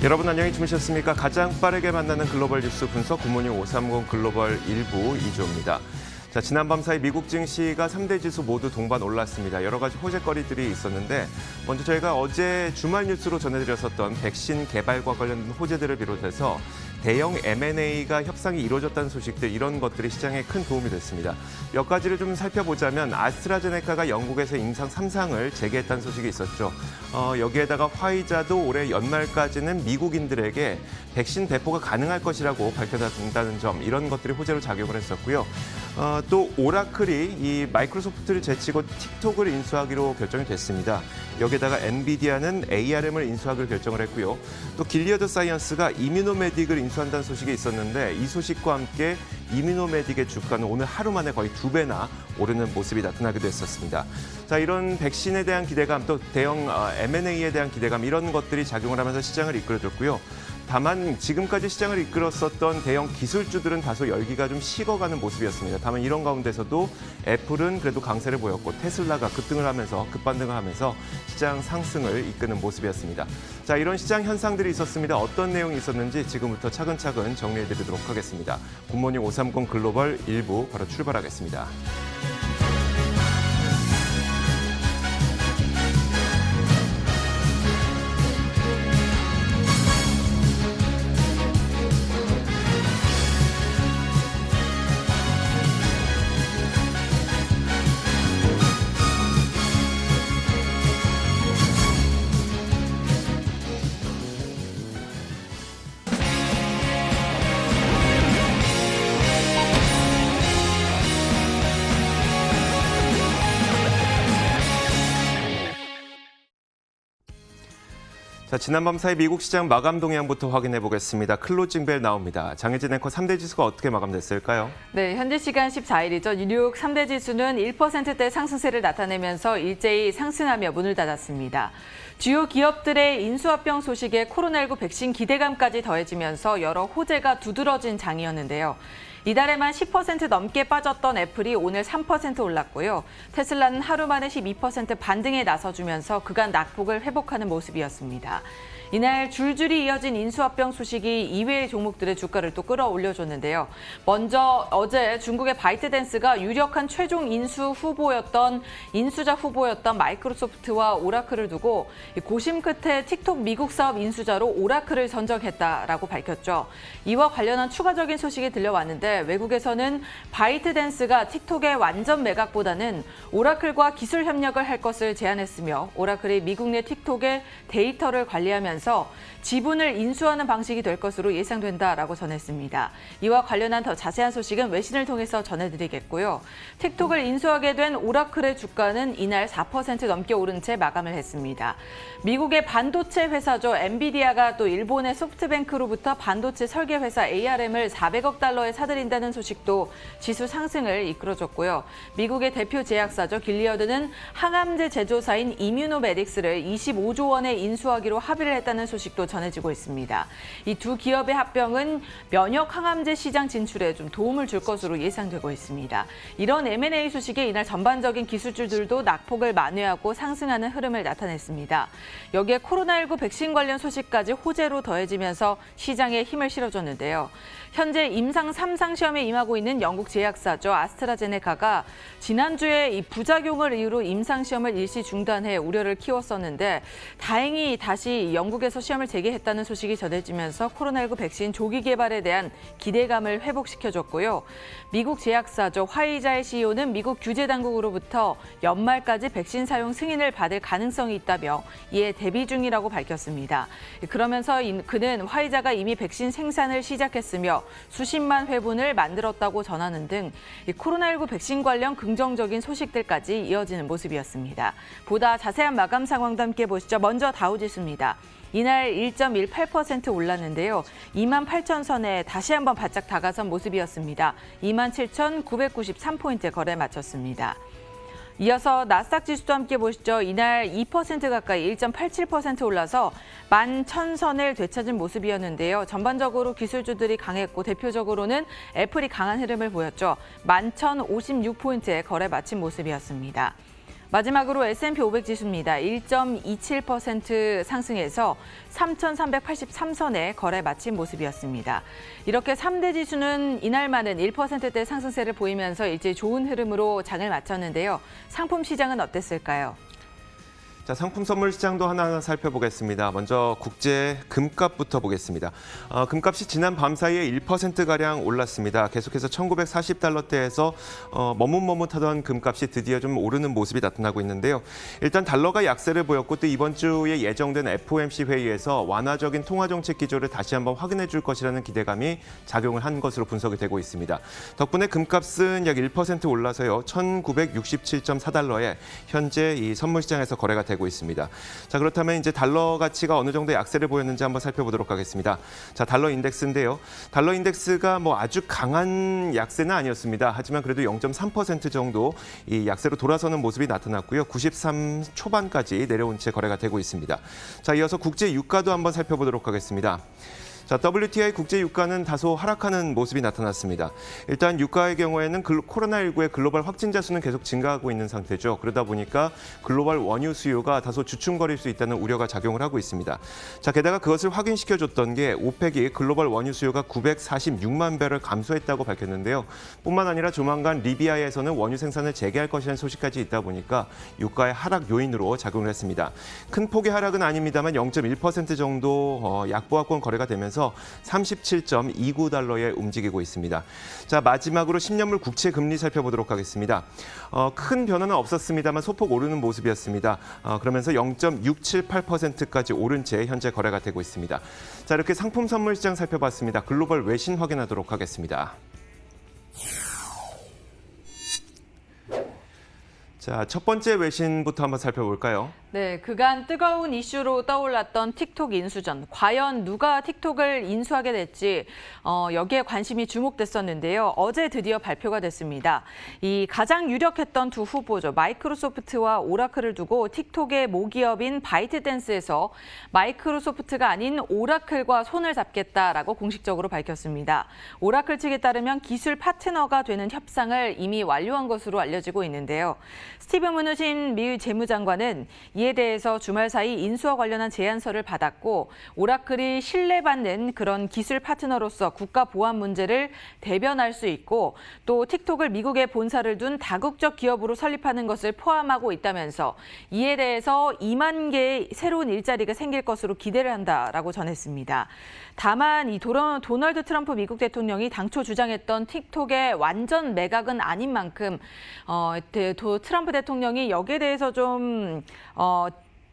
여러분 안녕히 주무셨습니까? 가장 빠르게 만나는 글로벌 뉴스 분석 굿모닝 530 글로벌 1부 2주입니다. 자, 지난밤 사이 미국 증시가 3대 지수 모두 동반 올랐습니다. 여러 가지 호재거리들이 있었는데 먼저 저희가 어제 주말 뉴스로 전해드렸었던 백신 개발과 관련된 호재들을 비롯해서 대형 M&A가 협상이 이루어졌다는 소식들 이런 것들이 시장에 큰 도움이 됐습니다. 몇 가지를 좀 살펴보자면 아스트라제네카가 영국에서 임상 3상을 재개했다는 소식이 있었죠. 여기에다가 화이자도 올해 연말까지는 미국인들에게 백신 배포가 가능할 것이라고 밝혀진다는 점 이런 것들이 호재로 작용을 했었고요. 또 오라클이 이 마이크로소프트를 제치고 틱톡을 인수하기로 결정이 됐습니다. 여기에다가 엔비디아는 ARM을 인수하기로 결정을 했고요. 또 길리어드 사이언스가 이뮤노메딕을 인수한다는 소식이 있었는데 이 소식과 함께 이뮤노메딕의 주가는 오늘 하루 만에 거의 2배나 오르는 모습이 나타나기도 했었습니다. 자, 이런 백신에 대한 기대감, 또 대형 M&A에 대한 기대감 이런 것들이 작용을 하면서 시장을 이끌어줬고요. 다만 지금까지 시장을 이끌었었던 대형 기술주들은 다소 열기가 좀 식어가는 모습이었습니다. 다만 이런 가운데서도 애플은 그래도 강세를 보였고 테슬라가 급등을 하면서 급반등을 하면서 시장 상승을 이끄는 모습이었습니다. 자, 이런 시장 현상들이 있었습니다. 어떤 내용이 있었는지 지금부터 차근차근 정리해드리도록 하겠습니다. 굿모닝 530 글로벌 1부 바로 출발하겠습니다. 자, 지난밤 사이 미국 시장 마감 동향부터 확인해 보겠습니다. 클로징 벨 나옵니다. 장혜진 앵커 3대 지수가 어떻게 마감됐을까요? 네, 현지 시간 14일이죠. 뉴욕 3대 지수는 1%대 상승세를 나타내면서 일제히 상승하며 문을 닫았습니다. 주요 기업들의 인수합병 소식에 코로나19 백신 기대감까지 더해지면서 여러 호재가 두드러진 장이었는데요. 이달에만 10% 넘게 빠졌던 애플이 오늘 3% 올랐고요. 테슬라는 하루 만에 12% 반등에 나서주면서 그간 낙폭을 회복하는 모습이었습니다. 이날 줄줄이 이어진 인수합병 소식이 이외의 종목들의 주가를 또 끌어올려줬는데요. 먼저 어제 중국의 바이트댄스가 유력한 최종 인수자 후보였던 마이크로소프트와 오라클을 두고 고심 끝에 틱톡 미국 사업 인수자로 오라클을 선정했다라고 밝혔죠. 이와 관련한 추가적인 소식이 들려왔는데 외국에서는 바이트댄스가 틱톡의 완전 매각보다는 오라클과 기술 협력을 할 것을 제안했으며 오라클이 미국 내 틱톡의 데이터를 관리하면서 지분을 인수하는 방식이 될 것으로 예상된다라고 전했습니다. 이와 관련한 더 자세한 소식은 외신을 통해서 전해드리겠고요. 틱톡을 인수하게 된 오라클의 주가는 이날 4% 넘게 오른 채 마감을 했습니다. 미국의 반도체 회사죠. 엔비디아가 또 일본의 소프트뱅크로부터 반도체 설계 회사 ARM을 400억 달러에 사들인다는 소식도 지수 상승을 이끌어줬고요. 미국의 대표 제약사죠. 길리어드는 항암제 제조사인 이뮤노메딕스를 25조 원에 인수하기로 합의를 했다는 소식도 전해지고 있습니다. 이 두 기업의 합병은 면역 항암제 시장 진출에 좀 도움을 줄 것으로 예상되고 있습니다. 이런 M&A 소식에 이날 전반적인 기술주들도 낙폭을 만회하고 상승하는 흐름을 나타냈습니다. 여기에 코로나19 백신 관련 소식까지 호재로 더해지면서 시장에 힘을 실어줬는데요. 현재 임상 3상 시험에 임하고 있는 영국 제약사죠. 아스트라제네카가 지난주에 이 부작용을 이유로 임상 시험을 일시 중단해 우려를 키웠었는데 다행히 다시 영국에서 시험을 재개했다는 소식이 전해지면서 코로나19 백신 조기 개발에 대한 기대감을 회복시켜줬고요. 미국 제약사죠. 화이자의 CEO는 미국 규제 당국으로부터 연말까지 백신 사용 승인을 받을 가능성이 있다며 이에 대비 중이라고 밝혔습니다. 그러면서 그는 화이자가 이미 백신 생산을 시작했으며 수십만 회분을 만들었다고 전하는 등 코로나19 백신 관련 긍정적인 소식들까지 이어지는 모습이었습니다. 보다 자세한 마감 상황도 함께 보시죠. 먼저 다우지수입니다. 이날 1.18% 올랐는데요. 28,000선에 다시 한번 바짝 다가선 모습이었습니다. 27,993포인트 거래 마쳤습니다. 이어서 나스닥 지수도 함께 보시죠. 이날 2% 가까이 1.87% 올라서 11,000선을 되찾은 모습이었는데요. 전반적으로 기술주들이 강했고 대표적으로는 애플이 강한 흐름을 보였죠. 11,056포인트에 거래 마친 모습이었습니다. 마지막으로 S&P 500 지수입니다. 1.27% 상승해서 3,383선에 거래 마친 모습이었습니다. 이렇게 3대 지수는 이날만은 1%대 상승세를 보이면서 일제히 좋은 흐름으로 장을 마쳤는데요. 상품 시장은 어땠을까요? 자, 상품 선물 시장도 하나하나 살펴보겠습니다. 먼저 국제 금값부터 보겠습니다. 금값이 지난 밤 사이에 1%가량 올랐습니다. 계속해서 1940달러대에서 머뭇머뭇하던 금값이 드디어 좀 오르는 모습이 나타나고 있는데요. 일단 달러가 약세를 보였고 또 이번 주에 예정된 FOMC 회의에서 완화적인 통화정책 기조를 다시 한번 확인해 줄 것이라는 기대감이 작용을 한 것으로 분석이 되고 있습니다. 덕분에 금값은 약 1% 올라서요. 1967.4달러에 현재 이 선물 시장에서 거래가 되고 있습니다. 자, 그렇다면 이제 달러 가치가 어느 정도 약세를 보였는지 한번 살펴보도록 하겠습니다. 자, 달러 인덱스인데요. 달러 인덱스가 뭐 아주 강한 약세는 아니었습니다. 하지만 그래도 0.3% 정도 이 약세로 돌아서는 모습이 나타났고요. 93 초반까지 내려온 채 거래가 되고 있습니다. 자, 이어서 국제 유가도 한번 살펴보도록 하겠습니다. 자, WTI 국제 유가는 다소 하락하는 모습이 나타났습니다. 일단 유가의 경우에는 코로나19의 글로벌 확진자 수는 계속 증가하고 있는 상태죠. 그러다 보니까 글로벌 원유 수요가 다소 주춤거릴 수 있다는 우려가 작용을 하고 있습니다. 자, 게다가 그것을 확인시켜줬던 게 오펙이 글로벌 원유 수요가 946만 배럴 감소했다고 밝혔는데요. 뿐만 아니라 조만간 리비아에서는 원유 생산을 재개할 것이라는 소식까지 있다 보니까 유가의 하락 요인으로 작용을 했습니다. 큰 폭의 하락은 아닙니다만 0.1% 정도 약보합권 거래가 되면서 37.29달러에 움직이고 있습니다. 자, 마지막으로 10년물 국채 금리 살펴보도록 하겠습니다. 큰 변화는 없었습니다만 소폭 오르는 모습이었습니다. 그러면서 0.678%까지 오른 채 현재 거래가 되고 있습니다. 자, 이렇게 상품 선물 시장 살펴봤습니다. 글로벌 외신 확인하도록 하겠습니다. 자, 첫 번째 외신부터 한번 살펴볼까요? 네, 그간 뜨거운 이슈로 떠올랐던 틱톡 인수전. 과연 누가 틱톡을 인수하게 될지 여기에 관심이 주목됐었는데요. 어제 드디어 발표가 됐습니다. 이 가장 유력했던 두 후보죠. 마이크로소프트와 오라클을 두고 틱톡의 모기업인 바이트댄스에서 마이크로소프트가 아닌 오라클과 손을 잡겠다라고 공식적으로 밝혔습니다. 오라클 측에 따르면 기술 파트너가 되는 협상을 이미 완료한 것으로 알려지고 있는데요. 스티븐 무누신 미 재무장관은 이에 대해서 주말 사이 인수와 관련한 제안서를 받았고 오라클이 신뢰받는 그런 기술 파트너로서 국가 보안 문제를 대변할 수 있고 또 틱톡을 미국에 본사를 둔 다국적 기업으로 설립하는 것을 포함하고 있다면서 이에 대해서 2만 개의 새로운 일자리가 생길 것으로 기대를 한다라고 전했습니다. 다만 이 도널드 트럼프 미국 대통령이 당초 주장했던 틱톡의 완전 매각은 아닌 만큼 트럼프 대통령이 여기에 대해서 좀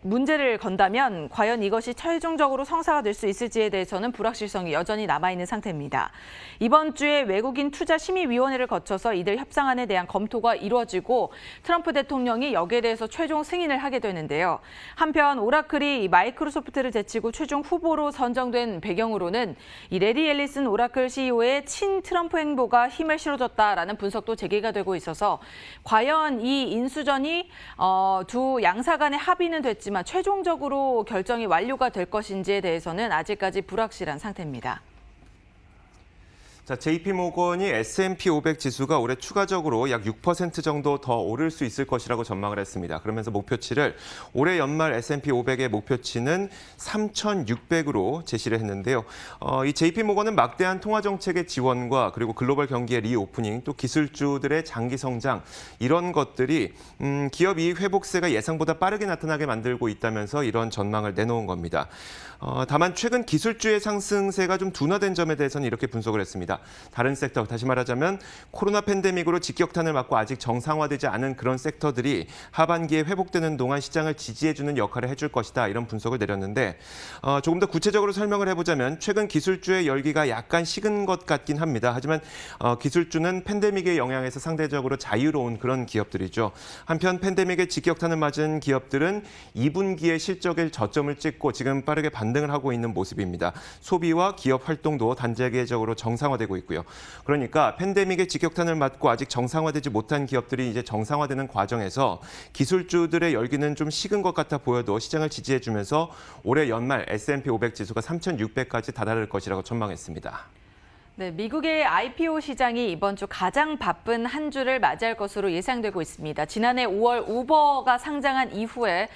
문제를 건다면 과연 이것이 최종적으로 성사가 될 수 있을지에 대해서는 불확실성이 여전히 남아있는 상태입니다. 이번 주에 외국인 투자심의위원회를 거쳐서 이들 협상안에 대한 검토가 이루어지고 트럼프 대통령이 여기에 대해서 최종 승인을 하게 되는데요. 한편 오라클이 마이크로소프트를 제치고 최종 후보로 선정된 배경으로는 이 레리 앨리슨 오라클 CEO의 친 트럼프 행보가 힘을 실어줬다라는 분석도 제기가 되고 있어서 과연 이 인수전이 두 양사 간의 합의는 됐지만 최종적으로 결정이 완료가 될 것인지에 대해서는 아직까지 불확실한 상태입니다. 자, JP모건이 S&P 500 지수가 올해 추가적으로 약 6% 정도 더 오를 수 있을 것이라고 전망을 했습니다. 그러면서 목표치를 올해 연말 S&P 500의 목표치는 3,600으로 제시를 했는데요. 이 JP모건은 막대한 통화정책의 지원과 그리고 글로벌 경기의 리오프닝, 또 기술주들의 장기 성장 이런 것들이 기업 이익 회복세가 예상보다 빠르게 나타나게 만들고 있다면서 이런 전망을 내놓은 겁니다. 다만 최근 기술주의 상승세가 좀 둔화된 점에 대해서는 이렇게 분석을 했습니다. 다른 섹터, 다시 말하자면 코로나 팬데믹으로 직격탄을 맞고 아직 정상화되지 않은 그런 섹터들이 하반기에 회복되는 동안 시장을 지지해주는 역할을 해줄 것이다. 이런 분석을 내렸는데 조금 더 구체적으로 설명을 해보자면 최근 기술주의 열기가 약간 식은 것 같긴 합니다. 하지만 기술주는 팬데믹의 영향에서 상대적으로 자유로운 그런 기업들이죠. 한편 팬데믹의 직격탄을 맞은 기업들은 2분기의 실적에 저점을 찍고 지금 빠르게 반등을 하고 있는 모습입니다. 소비와 기업 활동도 단계적으로 정상화되고 있고요. 그러니까 팬데믹의 직격탄을 맞고 아직 정상화되지 못한 기업들이 이제 정상화되는 과정에서 기술주들의 열기는 좀 식은 것 같아 보여도 시장을 지지해주면서 올해 연말 S&P 500 지수가 3,600까지 다다를 것이라고 전망했습니다. 네, 미국의 IPO 시장이 이번 주 가장 바쁜 한 주를 맞이할 것으로 예상되고 있습니다. 지난해 5월 우버가 상장한 이후에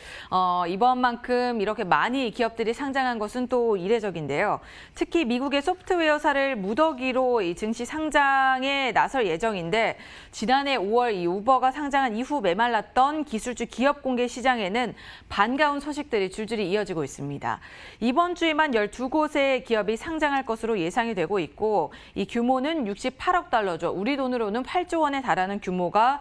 이번만큼 이렇게 많이 기업들이 상장한 것은 또 이례적인데요. 특히 미국의 소프트웨어사를 무더기로 이 증시 상장에 나설 예정인데 지난해 5월 이 우버가 상장한 이후 메말랐던 기술주 기업 공개 시장에는 반가운 소식들이 줄줄이 이어지고 있습니다. 이번 주에만 12곳의 기업이 상장할 것으로 예상이 되고 있고 이 규모는 68억 달러죠. 우리 돈으로는 8조 원에 달하는 규모가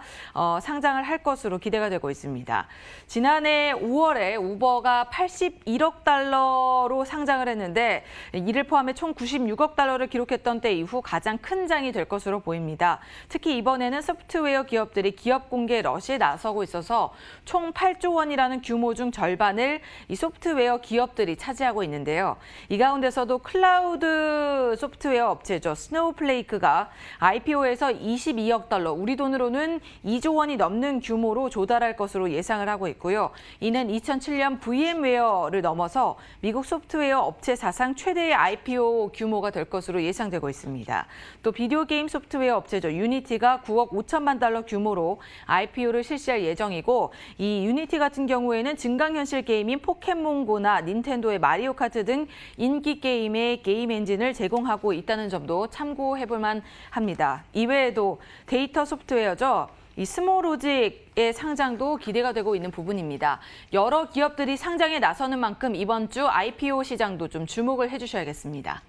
상장을 할 것으로 기대가 되고 있습니다. 지난해 5월에 우버가 81억 달러로 상장을 했는데 이를 포함해 총 96억 달러를 기록했던 때 이후 가장 큰 장이 될 것으로 보입니다. 특히 이번에는 소프트웨어 기업들이 기업 공개 러시에 나서고 있어서 총 8조 원이라는 규모 중 절반을 이 소프트웨어 기업들이 차지하고 있는데요. 이 가운데서도 클라우드 소프트웨어 업체 스노우플레이크가 IPO에서 22억 달러, 우리 돈으로는 2조 원이 넘는 규모로 조달할 것으로 예상을 하고 있고요. 이는 2007년 VM웨어를 넘어서 미국 소프트웨어 업체 사상 최대의 IPO 규모가 될 것으로 예상되고 있습니다. 또 비디오 게임 소프트웨어 업체죠. 유니티가 9억 5천만 달러 규모로 IPO를 실시할 예정이고 이 유니티 같은 경우에는 증강현실 게임인 포켓몬고나 닌텐도의 마리오 카트 등 인기 게임의 게임 엔진을 제공하고 있다는 점도 참고해볼 만합니다. 이외에도 데이터 소프트웨어죠. 이 스모로직의 상장도 기대가 되고 있는 부분입니다. 여러 기업들이 상장에 나서는 만큼 이번 주 IPO 시장도 좀 주목을 해주셔야겠습니다.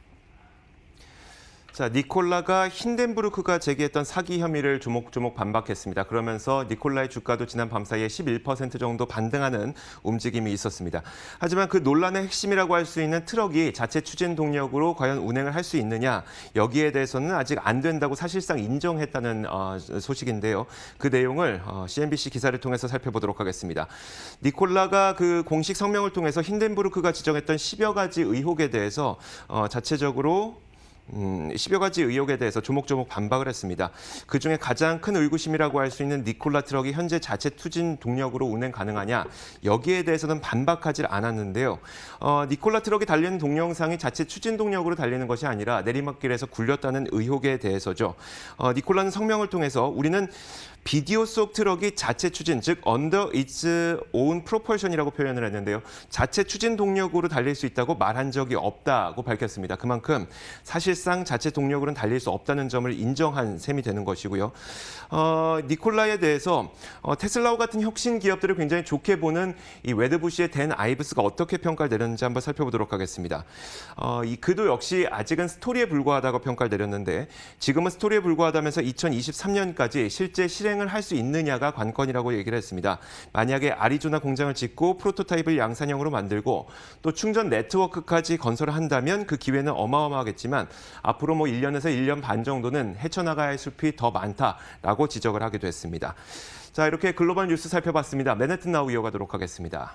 자, 니콜라가 힌덴부르크가 제기했던 사기 혐의를 조목조목 반박했습니다. 그러면서 니콜라의 주가도 지난 밤사이에 11% 정도 반등하는 움직임이 있었습니다. 하지만 그 논란의 핵심이라고 할 수 있는 트럭이 자체 추진 동력으로 과연 운행을 할 수 있느냐, 여기에 대해서는 아직 안 된다고 사실상 인정했다는 소식인데요. 그 내용을 CNBC 기사를 통해서 살펴보도록 하겠습니다. 니콜라가 그 공식 성명을 통해서 힌덴부르크가 지적했던 10여 가지 의혹에 대해서 자체적으로 10여 가지 의혹에 대해서 조목조목 반박을 했습니다. 그중에 가장 큰 의구심이라고 할 수 있는 니콜라 트럭이 현재 자체 추진 동력으로 운행 가능하냐, 여기에 대해서는 반박하지 않았는데요. 니콜라 트럭이 달리는 동영상이 자체 추진 동력으로 달리는 것이 아니라 내리막길에서 굴렸다는 의혹에 대해서죠. 니콜라는 성명을 통해서 우리는 비디오 속 트럭이 자체 추진, 즉 under its own propulsion이라고 표현을 했는데요. 자체 추진 동력으로 달릴 수 있다고 말한 적이 없다고 밝혔습니다. 그만큼 사실상 자체 동력으로는 달릴 수 없다는 점을 인정한 셈이 되는 것이고요. 니콜라에 대해서 테슬라와 같은 혁신 기업들을 굉장히 좋게 보는 이 웨드부시의 댄 아이브스가 어떻게 평가를 내렸는지 한번 살펴보도록 하겠습니다. 이 그도 역시 아직은 스토리에 불과하다고 평가를 내렸는데 지금은 스토리에 불과하다면서 2023년까지 실제 실행을 할 수 있느냐가 관건이라고 얘기를 했습니다. 만약에 아리조나 공장을 짓고 프로토타입을 양산형으로 만들고 또 충전 네트워크까지 건설을 한다면 그 기회는 어마어마하겠지만 앞으로 1년에서 1년 반 정도는 헤쳐나가야 할 숲이 더 많다라고 지적을 하기도 했습니다. 자, 이렇게 글로벌 뉴스 살펴봤습니다. 맨해튼 나우 이어가도록 하겠습니다.